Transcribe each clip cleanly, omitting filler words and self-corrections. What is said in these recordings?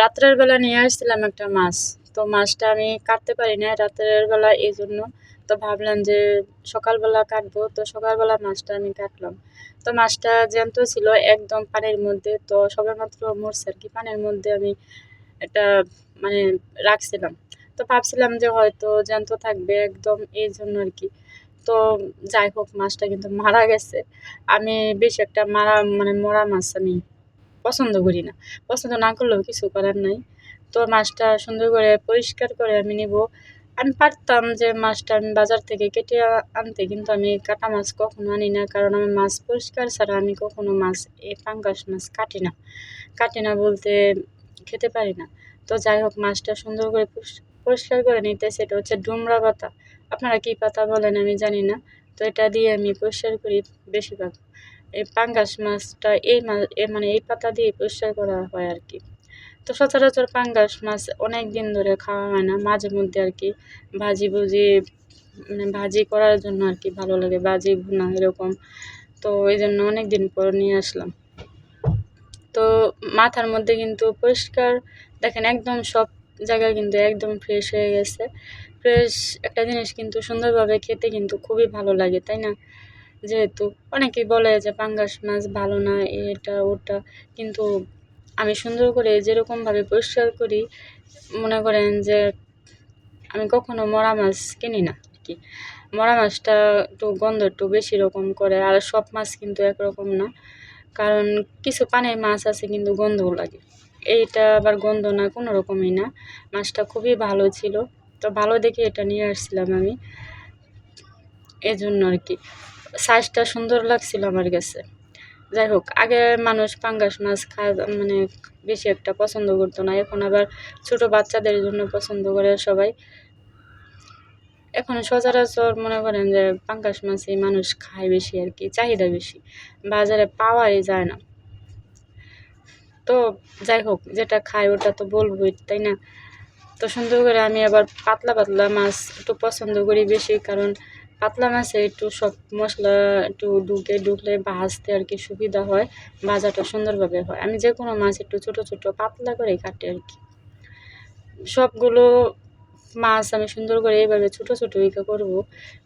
রাত্রের বেলা নিয়ে আসছিলাম একটা মাছ। তো মাছটা আমি কাটতে পারি না রাতের বেলা এইজন্য। তো ভাবলাম যে সকালবেলা কাটবো। তো সকালবেলা মাছটা আমি কাটলাম। তো মাছটা জ্যান্ত ছিল একদম পানির মধ্যে। তো সবেমাত্র মরছে আরকি। পানির মধ্যে আমি একটা মানে রাখছিলাম। তো ভাবছিলাম যে হয়তো জ্যান্ত থাকবে একদম এইজন্য আরকি। তো যাই হোক মাছটা কিন্তু মারা গেছে। আমি বেশি একটা মরা মাছ আমি পছন্দ করি না। পছন্দ না করলেও কিছু করার নাই। তো মাছটা সুন্দর করে পরিষ্কার করে আমি নিবো। আমি পারতাম যে মাছটা আমি বাজার থেকে কেটে আনতে, কিন্তু আমি কাটা মাছ কখনো আনি না। কারণ আমি মাছ পরিষ্কার ছাড়া আমি কখনো মাছ এই পাঙ্গাস মাছ কাটি না। কাটি না বলতে খেতে পারি না। তো যাই হোক মাছটা সুন্দর করে পরিষ্কার করে নিতেছি। এটা হচ্ছে ডুমরা পাতা। আপনারা কি পাতা বলেন আমি জানি না। তো এটা দিয়ে আমি পরিষ্কার করি বেশিরভাগ। এই পাঙ্গাস মাছটা এই পাতা দিয়ে পরিষ্কার করা হয় আরকি। তো সচরাচর পাঙ্গাস মাছ অনেকদিন ধরে খাওয়া হয় না। মাঝে মধ্যে আরকি ভাজি-ভুজি ভাজি করার জন্য আরকি ভালো লাগে। ভাজি, ভুনা এরকম। তো এইজন্য অনেকদিন পর নিয়ে আসলাম। তো মাথার মধ্যে কিন্তু পরিষ্কার দেখেন একদম সব জায়গায় কিন্তু একদম ফ্রেশ হয়ে গেছে। ফ্রেশ একটা জিনিস কিন্তু সুন্দরভাবে খেতে কিন্তু খুবই ভালো লাগে, তাই না? যেহেতু অনেকেই বলে যে পাঙ্গাস মাছ ভালো না এটা ওটা, কিন্তু আমি সুন্দর করে যেরকমভাবে পরিষ্কার করি, মনে করেন যে আমি কখনো মরা মাছ কিনি না আরকি। মরা মাছটা একটু গন্ধ একটু বেশি রকম করে। আর সব মাছ কিন্তু একরকম না। কারণ কিছু পানির মাছ আছে কিন্তু গন্ধও লাগে। এইটা আবার গন্ধ না, কোনো রকমই না। মাছটা খুবই ভালো ছিল। তো ভালো দেখে এটা নিয়ে আসছিলাম আমি। এজন্য আরকি। সাইজটা সুন্দর লাগছিল আমার কাছে। যাই হোক, আগে মানুষ পাঙ্গাস মাছ বেশি একটা পছন্দ করত না। এখন আবার ছোট বাচ্চাদের জন্য পছন্দ করে সবাই। এখন সচরাচর মনে করেন যে পাঙ্গাস মাছই মানুষ খায় বেশি আরকি, চাহিদা বেশি। বাজারে পাওয়াই যায় না। তো যাই হোক, যেটা খাই ওটা তো বলবোই, তাই না? তো সুন্দর করে আমি আবার পাতলা, পাতলা মাছ একটু পছন্দ করি বেশি। কারণ পাতলা মাছে একটু সব মসলা একটু ঢুকলে ভাজতে আরকি সুবিধা হয়। ভাজাটা সুন্দরভাবে হয়। আমি যেকোনো মাছ একটু ছোট, ছোট পাতলা করেই কাটি আরকি। সবগুলো মাছ আমি সুন্দর করে এভাবে ছোট, ছোট করবো।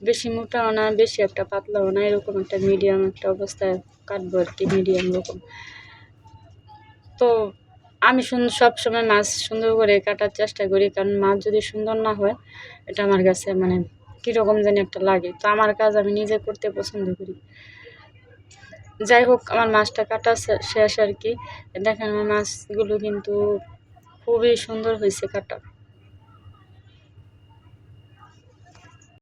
বেশি মোটাও না, বেশি একটা পাতলাও না। এরকম একটা মিডিয়াম একটা অবস্থায় কাটবো আরকি, মিডিয়াম রকম। তো আমি সবসময় মাছ সুন্দর করে কাটার চেষ্টা করি। কারণ মাছ যদি সুন্দর না হয়, এটা আমার কাছে কিরকম জানি একটা লাগে। তো আমার কাজ আমি নিজে করতে পছন্দ করি। যাই হোক, আমার মাছটা কাটা শেষ আরকি। দেখেন আমার মাছগুলো কিন্তু খুবই সুন্দর হইছে কাটা।